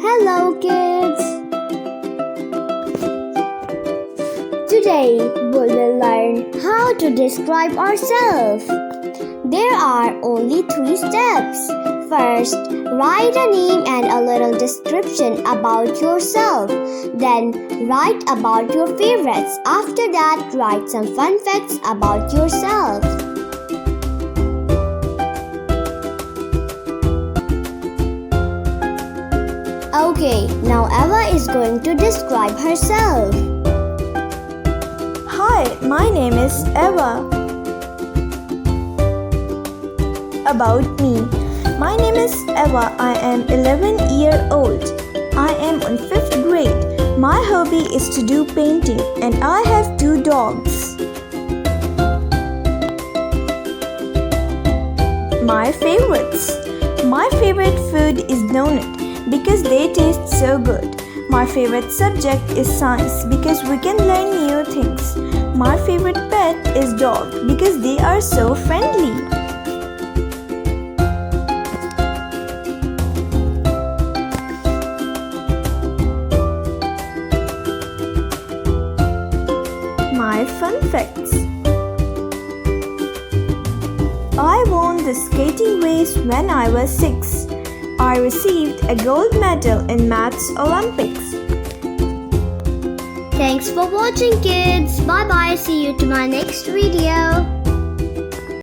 Hello kids! Today we will learn how to describe ourselves. There are only 3 steps. First, write a name and a little description about yourself. Then, write about your favorites. After that, write some fun facts about yourself. Okay, now Eva is going to describe herself. Hi, my name is Eva. About me. My name is Eva. I am 11 years old. I am in 5th grade. My hobby is to do painting and I have 2 dogs. My favorites. My favorite food is donut because they taste so good. My favorite subject is science because we can learn new things. My favorite pet is dog because they are so friendly. My fun facts. I won the skating race when I was 6. I received a gold medal in Maths Olympics. Thanks for watching kids. Bye bye. See you to my next video.